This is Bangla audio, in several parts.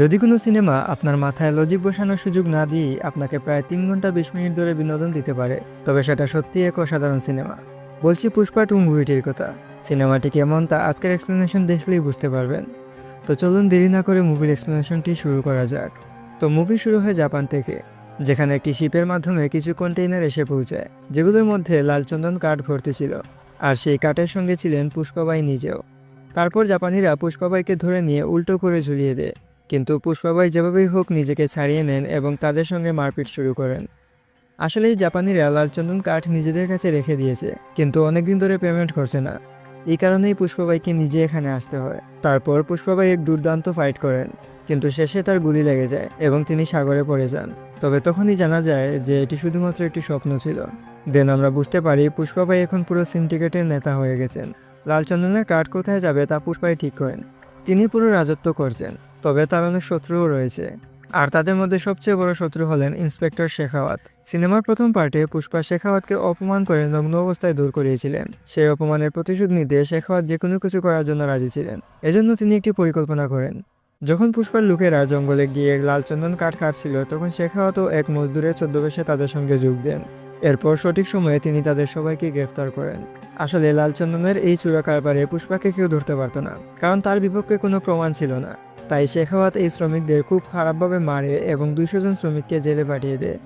যদি কোনো সিনেমা আপনার মাথায় লজিক বসানোর সুযোগ না দিয়ে আপনাকে প্রায় 3 ঘন্টা 20 মিনিট ধরে বিনোদন দিতে পারে, তবে সেটা সত্যিই এক অসাধারণ সিনেমা। বলছি পুষ্পা 2 মুভিটির কথা। সিনেমাটি কেমন তা আজকের এক্সপ্লেনেশন দেখলেই বুঝতে পারবেন। তো চলুন দেরি না করে মুভির এক্সপ্লেনেশনটি শুরু করা যাক। তো মুভি শুরু হয় জাপান থেকে, যেখানে একটি শিপের মাধ্যমে কিছু কন্টেইনার এসে পৌঁছায়, যেগুলোর মধ্যে লাল চন্দন কাঠ ভর্তি ছিল। আর সেই কাঠের সঙ্গে ছিলেন পুষ্পাবাই নিজেও। তারপর জাপানিরা পুষ্পাবাইকে ধরে নিয়ে উল্টো করে ঝুলিয়ে দেয়, কিন্তু পুষ্পাবাই যেভাবেই হোক নিজেকে ছাড়িয়ে নেন এবং তাদের সঙ্গে মারপিট শুরু করেন। আসলে এই জাপানিরা লালচন্দন কাঠ নিজেদের কাছে রেখে দিয়েছে, কিন্তু অনেকদিন ধরে পেমেন্ট করছে না। এই কারণেই পুষ্পাবাইকে নিজে এখানে আসতে হয়। তারপর পুষ্পাবাই এক দুর্দান্ত ফাইট করেন, কিন্তু শেষে তার গুলি লেগে যায় এবং তিনি সাগরে পড়ে যান। তবে তখনই জানা যায় যে এটি শুধুমাত্র একটি স্বপ্ন ছিল। দেন আমরা বুঝতে পারি পুষ্পাবাই এখন পুরো সিন্ডিকেটের নেতা হয়ে গেছেন। লালচন্দনের কাঠ কোথায় যাবে তা পুষ্পাই ঠিক করেন। তিনি পুরো রাজত্ব করছেন, তবে তার অনেক শত্রুও রয়েছে। আর তাদের মধ্যে সবচেয়ে বড় শত্রু হলেন ইন্সপেক্টর শেখাওয়াত। সিনেমার প্রথম পার্টে পুষ্পা শেখাওয়াতকে অপমান করে নগ্ন অবস্থায় দূর করিয়েছিলেন। সেই অপমানের প্রতিশোধ নিতে শেখাওয়াত যে কোনো কিছু করার জন্য রাজি ছিলেন। এজন্য তিনি একটি পরিকল্পনা করেন। যখন পুষ্পার লোকেরা জঙ্গলে গিয়ে লালচন্দন কাঠ কাটছিল, তখন শেখাওয়াতও এক মজদুরের ছদ্মবেশে তাদের সঙ্গে যোগ দেন। এরপর সঠিক সময়ে তিনি তাদের সবাইকে গ্রেফতার করেন। আসলে লালচন্দনের এই চোরা কারবারে পুষ্পাকে কেউ ধরতে পারত না, কারণ তার বিপক্ষে কোনো প্রমাণ ছিল না। তাই শেখাওয়াত এই শ্রমিকদের খুব খারাপভাবে মারে এবং 200 জন শ্রমিককে জেলে পাঠিয়ে দেয়।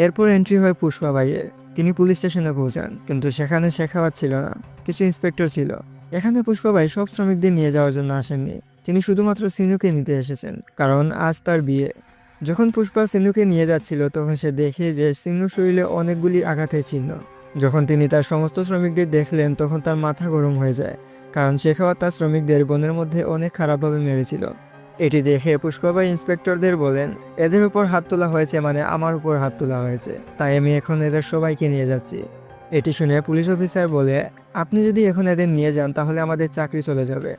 এরপর এন্ট্রি হয় পুষ্পাবাইয়ের। তিনি পুলিশ স্টেশনে পৌঁছান, কিন্তু সেখানে শেখাওয়াত ছিল না, কিছু ইন্সপেক্টর ছিল। এখানে পুষ্পাবাই সব শ্রমিকদের নিয়ে যাওয়ার জন্য আসেননি। তিনি শুধুমাত্র সিনুকে নিতে এসেছেন, কারণ আজ তার বিয়ে। যখন পুষ্পা সিনুকে নিয়ে যাচ্ছিল, তখন সে দেখে যে সিনুর শরীরে অনেকগুলি আঘাতের চিহ্ন। যখন তিনি তার সমস্ত শ্রমিকদের দেখলেন, তখন তার মাথা গরম হয়ে যায়, কারণ শেখাওয়াত তার শ্রমিকদের বনের মধ্যে অনেক খারাপভাবে মেরেছিল। এটি দেখে পুষ্পাবাই ইন্সপেক্টরদের বলেন, এদের উপর হাত তোলা হয়েছে মানে আমার উপর হাত তোলা হয়েছে, তাই আমি এখন এদের সবাইকে নিয়ে যাচ্ছি। এটি শুনে পুলিশ অফিসার বলে, আপনি যদি এখন এদের নিয়ে যান তাহলে আমাদের চাকরি চলে যাবে।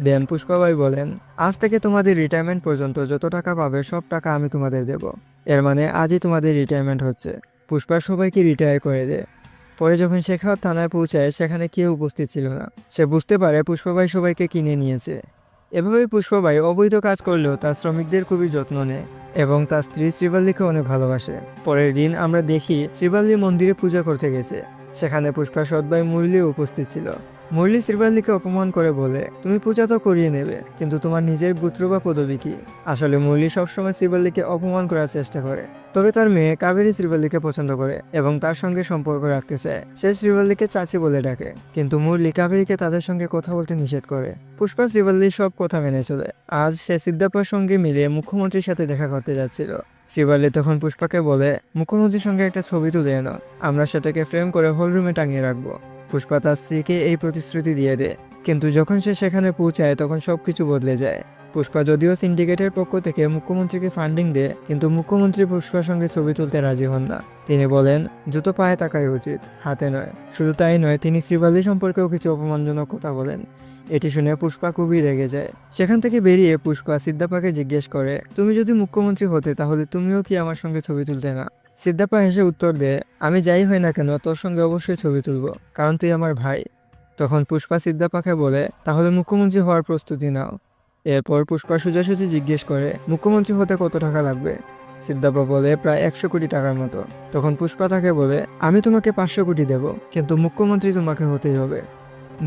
দেন পুষ্পাবাই বলেন, আজ থেকে তোমাদের রিটায়ারমেন্ট পর্যন্ত যত টাকা পাবে সব টাকা আমি তোমাদের দেব। এর মানে আজই তোমাদের রিটায়ারমেন্ট হচ্ছে। পুষ্পা সবাইকে রিটায়ার করে দেয়। পরে যখন শেখাওয়াত থানায় পৌঁছায়, সেখানে কেউ উপস্থিত ছিল না। সে বুঝতে পারে পুষ্পাবাই সবাইকে কিনে নিয়েছে। এভাবেই পুষ্পাবাই অবৈধ কাজ করলেও তার শ্রমিকদের খুবই যত্ন নেয় এবং তার স্ত্রী শ্রীবাল্লিকে অনেক ভালোবাসে। পরের দিন আমরা দেখি শ্রীবাল্লি মন্দিরে পূজা করতে গেছে। সেখানে পুষ্পা সৎভাই মুরলিও উপস্থিত ছিল। মুরলি শ্রীবাল্লিকে অপমান করে বলে, তুমি পূজা তো করিয়ে নেবে, কিন্তু তোমার নিজের গোত্র বা পদবী কি? আসলে মুরলি সবসময় শ্রীবাল্লিকে অপমান করার চেষ্টা করে। তবে তার মেয়ে কাবেরী শ্রীবাল্লিকে পছন্দ করে এবং তার সঙ্গে সম্পর্ক রাখতে চায়। সে শ্রীবাল্লিকে চাচি বলে ডাকে, কিন্তু মুরলি কাবেরীকে তাদের সঙ্গে কথা বলতে নিষেধ করে। পুষ্পা শ্রীবাল্লির সব কথা মেনে চলে। আজ সে সিদ্ধাপ্পার সঙ্গে মিলে মুখ্যমন্ত্রীর সাথে দেখা করতে যাচ্ছিল। শ্রীবাল্লি তখন পুষ্পাকে বলে, মুখ্যমন্ত্রীর সঙ্গে একটা ছবি তুলে এনো, আমরা সেটাকে ফ্রেম করে হলরুমে টাঙিয়ে রাখবো। পুষ্পা তার স্ত্রীকে এই প্রতিশ্রুতি দিয়ে দেয়, কিন্তু যখন সে সেখানে পৌঁছায় তখন সবকিছু বদলে যায়। পুষ্পা যদিও সিন্ডিকেটের পক্ষ থেকে মুখ্যমন্ত্রীকে ফান্ডিং দেয়, কিন্তু মুখ্যমন্ত্রী পুষ্পার সঙ্গে ছবি তুলতে রাজি হন না। তিনি বলেন, জুতো পায়ে তাকাই উচিত, হাতে নয়। শুধু তাই নয়, তিনি শ্রীবাল্লি সম্পর্কেও কিছু অপমানজনক কথা বলেন। এটি শুনে পুষ্পা খুবই রেগে যায়। সেখান থেকে বেরিয়ে পুষ্পা সিদ্ধাপ্পাকে জিজ্ঞেস করে, তুমি যদি মুখ্যমন্ত্রী হতে তাহলে তুমিও কি আমার সঙ্গে ছবি তুলতে না? সিদ্ধাপ্পা হেসে উত্তর দেয়, আমি যাই হই না কেন তোর সঙ্গে অবশ্যই ছবি তুলবো, কারণ তুই আমার ভাই। তখন পুষ্পা সিদ্ধাপ্পাকে বলে, তাহলে মুখ্যমন্ত্রী হওয়ার প্রস্তুতি নাও। এরপর পুষ্পা সোজাসুজি জিজ্ঞেস করে, মুখ্যমন্ত্রী হতে কত টাকা লাগবে? সিদ্ধাপ্পা বলে, প্রায় 100 কোটি টাকার মতো। তখন পুষ্পা তাকে বলে, আমি তোমাকে 500 কোটি দেব, কিন্তু মুখ্যমন্ত্রী তোমাকে হতেই হবে।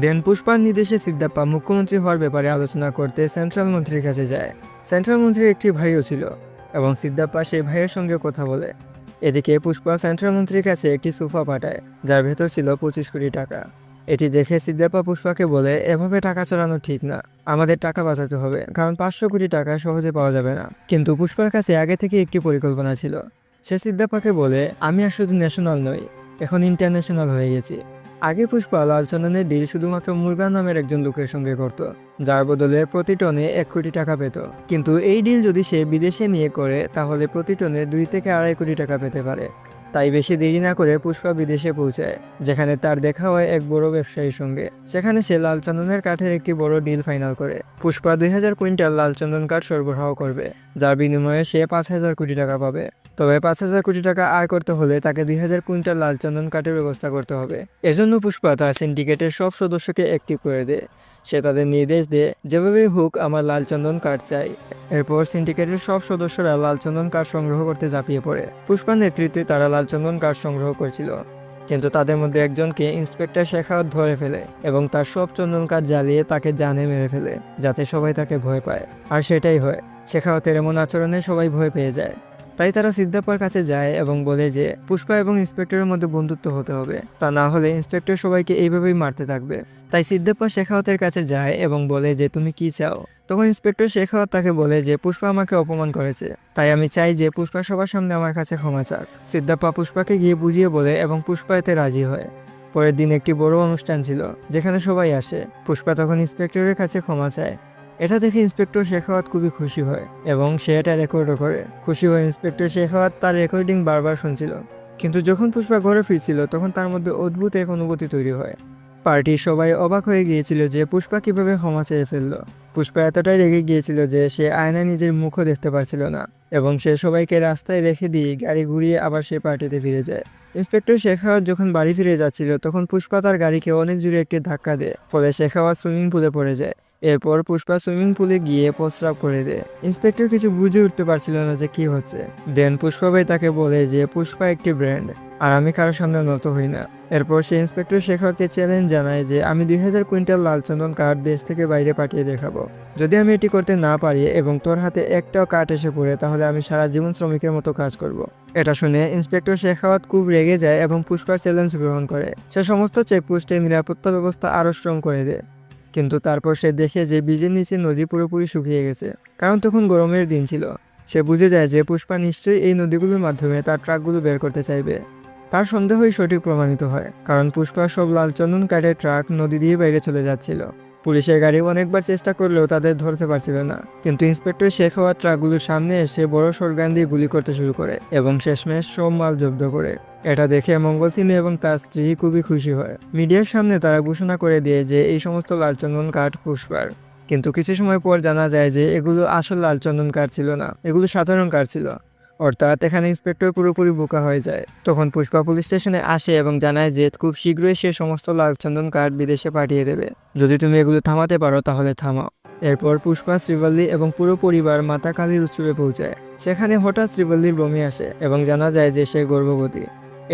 দেন পুষ্পার নির্দেশে সিদ্ধাপ্পা মুখ্যমন্ত্রী হওয়ার ব্যাপারে আলোচনা করতে সেন্ট্রাল মন্ত্রীর কাছে যায়। সেন্ট্রাল মন্ত্রীর একটি ভাইও ছিল এবং সিদ্ধাপ্পা সেই ভাইয়ের সঙ্গে কথা বলে। এদিকে পুষ্পা সেন্ট্রাল মন্ত্রীর কাছে একটি সোফা পাঠায়, যার ভেতর ছিল 25 কোটি টাকা। এটি দেখে সিদ্ধাপ্পা পুষ্পাকে বলে, এভাবে টাকা চড়ানো ঠিক না, আমাদের টাকা বাঁচাতে হবে, কারণ 500 কোটি টাকা সহজে পাওয়া যাবে না। কিন্তু পুষ্পার কাছে আগে থেকে একটি পরিকল্পনা ছিল। সে সিদ্ধাপ্পাকে বলে, আমি আর শুধু ন্যাশনাল নই, এখন ইন্টারন্যাশনাল হয়ে গেছি। আগে পুষ্পা লালচন্দনের ডিল শুধুমাত্র মুরগান নামের একজন লোকের সঙ্গে করত, যার বদলে প্রতি টনে 1 কোটি টাকা পেত। কিন্তু এই ডিল যদি সে বিদেশে নিয়ে করে, তাহলে প্রতি টনে 2 থেকে 2.5 কোটি টাকা পেতে পারে। তাই বেশি দেরি না করে পুষ্পা বিদেশে পৌঁছায়, যেখানে তার দেখা হয় এক বড় ব্যবসায়ীর সঙ্গে। সেখানে সে লালচন্দনের কাঠের একটি বড় ডিল ফাইনাল করে। পুষ্পা 2000 কুইন্টাল লালচন্দন কাঠ সরবরাহ করবে, যার বিনিময়ে সে 5000 কোটি টাকা পাবে। তবে 5,000 কোটি টাকা আয় করতে হলে তাকে 2,000 কুইন্টাল লাল চন্দন কাঠের ব্যবস্থা করতে হবে। এজন্য পুষ্পা তার সিন্ডিকেটের সব সদস্যকে অ্যাক্টিভ করে দেয়। সে তাদের নির্দেশ দেয়, যেভাবেই হোক আমার লাল চন্দন কাঠ চাই। এরপর সিন্ডিকেটের সব সদস্যরা লাল চন্দন কাঠ সংগ্রহ করতে ঝাঁপিয়ে পড়ে। পুষ্পার নেতৃত্বে তারা লাল চন্দন কাঠ সংগ্রহ করছিল, কিন্তু তাদের মধ্যে একজনকে ইন্সপেক্টর শেখাওয়াত ধরে ফেলে এবং তার সব চন্দন কাঠ জ্বালিয়ে তাকে জানে মেরে ফেলে, যাতে সবাই তাকে ভয় পায়। আর সেটাই হয়, শেখাওয়াতের এমন আচরণে সবাই ভয় পেয়ে যায়। তাই তারা সিদ্ধাপ্পার কাছে যায় এবং বলে যে পুষ্পা এবং ইন্সপেক্টরের মধ্যে বন্ধুত্ব হতে হবে, তা না হলে ইন্সপেক্টর সবাইকে এইভাবেই মারতে থাকবে। তাই সিদ্ধাপ্পা শেখাওয়াতের কাছে যায় এবং বলে যে তুমি কি চাও। তখন ইন্সপেক্টর শেখাওয়াত তাকে বলে যে পুষ্পা আমাকে অপমান করেছে, তাই আমি চাই যে পুষ্পা সবার সামনে আমার কাছে ক্ষমা চাক। সিদ্ধাপ্পা পুষ্পাকে গিয়ে বুঝিয়ে বলে এবং পুষ্পা এতে রাজি হয়। পরের দিন একটি বড় অনুষ্ঠান ছিল, যেখানে সবাই আসে। পুষ্পা তখন ইন্সপেক্টরের কাছে ক্ষমা চায়। এটা দেখে ইন্সপেক্টর শেখাওয়াত খুবই খুশি হয় এবং সে এটা রেকর্ডও করে। খুশি হয়ে ইন্সপেক্টর শেখাওয়াত তার রেকর্ডিং বারবার শুনছিল। কিন্তু যখন পুষ্পা ঘরে ফিরছিল তখন তার মধ্যে অদ্ভুত এক অনুভূতি তৈরি হয়। পার্টির সবাই অবাক হয়ে গিয়েছিল যে পুষ্পা কিভাবে ক্ষমা চেয়ে ফেলল। পুষ্পা এতটাই রেগে গিয়েছিল যে সে আয়নায় নিজের মুখও দেখতে পারছিল না এবং সে সবাইকে রাস্তায় রেখে দিয়ে গাড়ি ঘুরিয়ে আবার সে পার্টিতে ফিরে যায়। ইন্সপেক্টর শেখাওয়াত যখন বাড়ি ফিরে যাচ্ছিল তখন পুষ্পা তার গাড়িকে অনেক জোরে একটি ধাক্কা দেয়, ফলে শেখাওয়াত সুইমিং পুলে পড়ে যায়। এরপর পুষ্পা সুইমিং পুলে গিয়ে প্রস্রাব করে দেয়। ইন্সপেক্টর কিছু বুঝে উঠতে পারছিল না যে কি হচ্ছে। দেন পুষ্পা ভাই তাকে বলে যে পুষ্পা একটি ব্র্যান্ড, আর আমি কারোর সামনে নত হই না। এরপর সে ইন্সপেক্টর শেখাওয়াতকে চ্যালেঞ্জ জানায় যে আমি 2,000 কুইন্টাল লাল চন্দন কাঠ দেশ থেকে বাইরে পাঠিয়ে দেখাবো। যদি আমি এটি করতে না পারি এবং তোর হাতে একটাও কাঠ এসে পড়ে, তাহলে আমি সারা জীবন শ্রমিকের মতো কাজ করব। এটা শুনে ইন্সপেক্টর শেখাওয়াত খুব রেগে যায় এবং পুষ্পার চ্যালেঞ্জ গ্রহণ করে। সে সমস্ত চেকপোস্টে নিরাপত্তা ব্যবস্থা আরও স্ট্রং করে দেয়। কিন্তু তারপর সে দেখে যে ব্রিজের নিচে নদী পুরোপুরি শুকিয়ে গেছে, কারণ তখন গরমের দিন ছিল। সে বুঝে যায় যে পুষ্পা নিশ্চয়ই এই নদীগুলোর মাধ্যমে তার ট্রাকগুলো বের করতে চাইবে। তার সন্দেহই সঠিক প্রমাণিত হয়, কারণ পুষ্পা সব লাল চন্দন কাঠের ট্রাক নদী দিয়ে বাইরে চলে যাচ্ছিল। পুলিশের গাড়ি অনেকবার চেষ্টা করলেও তাদের ধরতে পারছিল না, কিন্তু ইন্সপেক্টর শেখাওয়াত ট্রাকগুলোর সামনে এসে বড় শটগান দিয়ে গুলি করতে শুরু করে এবং শেষমেশ সব মাল জব্দ করে। এটা দেখে মঙ্গল সিনহা এবং তার স্ত্রী খুবই খুশি হয়। মিডিয়ার সামনে তারা ঘোষণা করে দিয়ে যে এই সমস্ত লাল চন্দন কাঠ পুষ্পার। কিন্তু কিছু সময় পর জানা যায় যে এগুলো আসল লাল চন্দন কাঠ ছিল না, এগুলো সাধারণ কাঠ ছিল। অর্থাৎ এখানে ইন্সপেক্টর পুরোপুরি বোকা হয়ে যায়। তখন পুষ্পা পুলিশ স্টেশনে আসে এবং জানায় যে খুব শীঘ্রই সে সমস্ত লাল চন্দন কাঠ বিদেশে পাঠিয়ে দেবে, যদি তুমি এগুলো থামাতে পারো তাহলে থামাও। এরপর পুষ্পা শ্রীবল্লী এবং পুরো পরিবার মাতা কালীর উৎসবে পৌঁছায়। সেখানে হঠাৎ শ্রীবল্লীর বমি আসে এবং জানা যায় যে সে গর্ভবতী।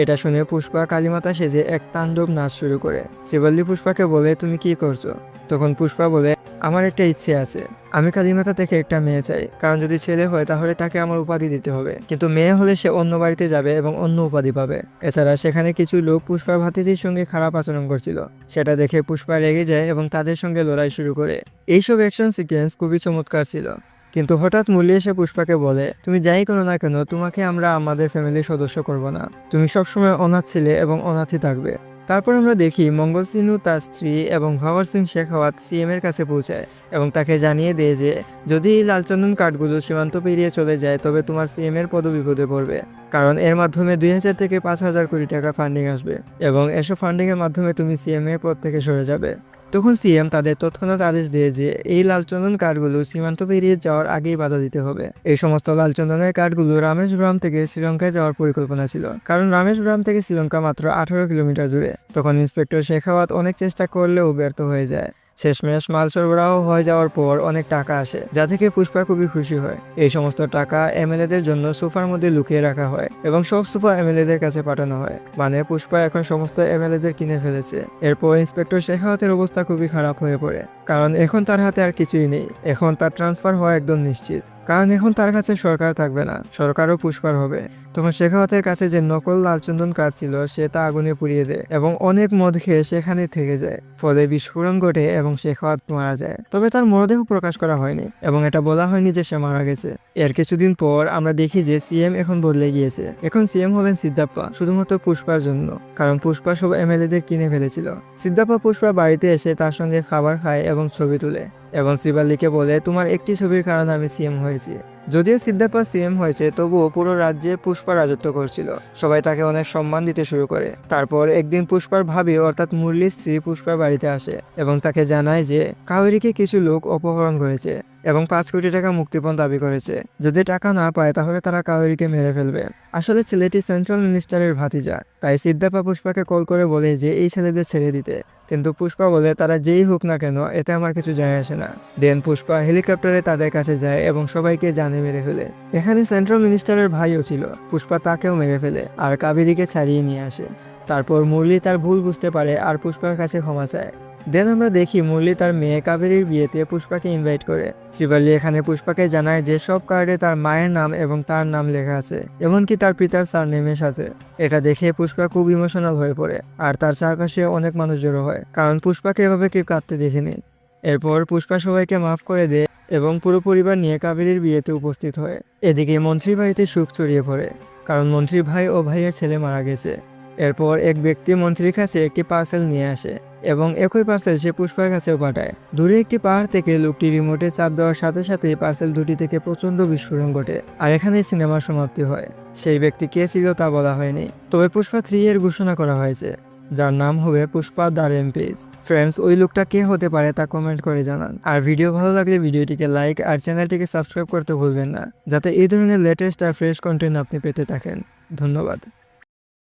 এটা শুনে পুষ্পা কালীমাতা সেজে এক তাণ্ডব নাচ শুরু করে। শ্রীবল্লী পুষ্পাকে বলে তুমি কি করছো? তখন পুষ্পা বলে আমার একটা ইচ্ছে আছে, আমি কালীমাতা থেকে একটা মেয়ে চাই, কারণ যদি ছেলে হয় তাহলে তাকে আমার উপাধি দিতে হবে, কিন্তু মেয়ে হলে সে অন্য বাড়িতে যাবে এবং অন্য উপাধি পাবে। এছাড়া সেখানে কিছু লোক পুষ্পার ভাতিজির সঙ্গে খারাপ আচরণ করছিল, সেটা দেখে পুষ্পা রেগে যায় এবং তাদের সঙ্গে লড়াই শুরু করে। এইসব অ্যাকশন সিকোয়েন্স খুবই চমৎকার ছিল। কিন্তু হঠাৎ মুরলি এসে পুষ্পাকে বলে তুমি যাই করো না কেন, তোমাকে আমরা আমাদের ফ্যামিলির সদস্য করব না, তুমি সবসময় অনাথ ছিলে এবং অনাথই থাকবে। তারপর আমরা দেখি মঙ্গল সিনহা, তার স্ত্রী এবং ভগৎ সিং শেখাওয়াত সিএম এর কাছে পৌঁছায় এবং তাকে জানিয়ে দেয় যে যদি এই লালচন্দন কাঠগুলো সীমান্ত পেরিয়ে চলে যায় তবে তোমার সিএম এর পদ বিপদে পড়বে, কারণ এর মাধ্যমে 2,000 থেকে 5,000 কোটি টাকা ফান্ডিং আসবে এবং এসব ফান্ডিং এর মাধ্যমে তুমি সিএম এর পদ থেকে সরে যাবে। তখন সিএম তাদের তৎক্ষণাৎ আদেশ দেয় যে এই লালচন্দন কাঠগুলো সীমান্ত পেরিয়ে যাওয়ার আগেই বাধা দিতে হবে। এই সমস্ত লালচন্দনের কাঠগুলো রামেশ্বরম থেকে শ্রীলঙ্কায় যাওয়ার পরিকল্পনা ছিল, কারণ রামেশ্বরম থেকে শ্রীলঙ্কা মাত্র 18 কিলোমিটার দূরে। তখন ইন্সপেক্টর শেখাওয়াত অনেক চেষ্টা করলেও ব্যর্থ হয়ে যায়। শেষমেশ মাল সরবরাহ হয়ে যাওয়ার পর অনেক টাকা আসে, যা থেকে পুষ্পা খুবই খুশি হয়। এই সমস্ত টাকা এমএলএদের জন্য সোফার মধ্যে লুকিয়ে রাখা হয় এবং সব সোফা এমএলএদের কাছে পাঠানো হয়, মানে পুষ্পা এখন সমস্ত এমএলএদের কিনে ফেলেছে। এরপর ইন্সপেক্টর শেখাওয়াতের অবস্থা খুবই খারাপ হয়ে পড়ে, কারণ এখন তার হাতে আর কিছুই নেই। এখন তার ট্রান্সফার হওয়া একদম নিশ্চিত, কারণ এখন তার কাছে সরকার থাকবে না, সরকারও পুষ্পার হবে। তখন শেখাওয়াতের কাছে যে নকল লালচন্দন কাঠ ছিল সে তা আগুনে পুড়িয়ে দেয় এবং অনেক মদ খেয়ে সেখানে থেকে যায়, ফলে বিস্ফোরণ ঘটে এবং শেখাওয়াত মারা যায়। তবে তার মরদেহ প্রকাশ করা হয়নি এবং এটা বলা হয়নি যে সে মারা গেছে। এর কিছুদিন পর আমরা দেখি যে সিএম এখন বদলে গিয়েছে। এখন সিএম হলেন সিদ্ধাপ্পা, শুধুমাত্র পুষ্পার জন্য, কারণ পুষ্পা সব এমএলএদের কিনে ফেলেছিল। সিদ্ধাপ্পা পুষ্পা বাড়িতে এসে তার সঙ্গে খাবার খায় এবং ছবি তুলে এবং শ্রীবল্লীকে বলে তোমার একটি ছবির কারণে আমি সিএম হয়েছি। যদিও সিদ্ধার্থ সিএম হয়েছে, তবুও পুরো রাজ্যে পুষ্পা রাজত্ব করছিল। সবাই তাকে অনেক সম্মান দিতে শুরু করে। তারপর একদিন পুষ্পার ভাবি অর্থাৎ মুরলির স্ত্রী পুষ্পার বাড়িতে আসে এবং তাকে জানায় যে কাবেরীকে কিছু লোক অপহরণ করেছে এবং 5 কোটি টাকা মুক্তিপণ দাবি করেছে। যদি টাকা না পায় তাহলে তারা কাবেরীকে মেরে ফেলবে। আসলে ছেলেটি সেন্ট্রাল মিনিস্টারের ভাতিজা, তাই সিদ্ধার্থ পুষ্পাকে কল করে বলে যে এই ছেলেদের ছেড়ে দিতে। কিন্তু পুষ্পা বলে তারা যেই হোক না কেন, এতে আমার কিছু যায় আসে না। দেন পুষ্পা হেলিকপ্টারে তাদের কাছে যায় এবং সবাইকে জানে মেরে ফেলে। এখানে সেন্ট্রাল মিনিস্টারের ভাইও ছিল, পুষ্পা তাকেও মেরে ফেলে আর কাবেরীকে ছাড়িয়ে নিয়ে আসে। তারপর মুরলি তার ভুল বুঝতে পারে আর পুষ্পার কাছে ক্ষমা চায়। দেন আমরা দেখি মুরলি তার মেয়ে কাবেরীর বিয়েতে পুষ্পাকে ইনভাইট করে। শিবালি এখানে পুষ্পাকে জানায় যে সব কার্ডে তার মায়ের নাম এবং তার নাম লেখা আছে, এমনকি তার পিতার সারনেমের সাথে। এটা দেখে পুষ্পা খুব ইমোশনাল হয়ে পড়ে আর তার চারপাশে অনেক মানুষ জড়ো হয়, কারণ পুষ্পাকে এভাবে কেউ কাঁদতে দেখেনি। এরপর পুষ্পা সবাইকে মাফ করে দেয় এবং পুরো পরিবার নিয়ে কাবেরীর বিয়েতে উপস্থিত হয়। এদিকে মন্ত্রীর বাড়িতে সুখ ছড়িয়ে পড়ে, কারণ মন্ত্রীর ভাই ও ভাইয়ের ছেলে মারা গেছে। এরপর এক ব্যক্তি মন্ত্রীর কাছে একটি পার্সেল নিয়ে আসে এবং একই পার্সেল সে পুষ্পার কাছেও পাঠায়। দূরে একটি পাহাড় থেকে লোকটি রিমোটে চাপ দেওয়ার সাথে সাথে পার্সেল দুটি থেকে প্রচন্ড বিস্ফোরণ ঘটে আর এখানেই সিনেমার সমাপ্তি হয়। সেই ব্যক্তি কে ছিল তা বলা হয়নি, তবে পুষ্পা 3 এর ঘোষণা করা হয়েছে, যার নাম হবে পুষ্পা দ্য রেম্পেজ। ফ্রেন্ডস, ওই লোকটা কে হতে পারে তা কমেন্ট করে জানান। আর ভিডিও ভালো লাগলে ভিডিওটিকে লাইক আর চ্যানেলটিকে সাবস্ক্রাইব করতে ভুলবেন না, যাতে এই ধরনের লেটেস্ট আর ফ্রেশ কন্টেন্ট আপনি পেতে থাকেন। ধন্যবাদ।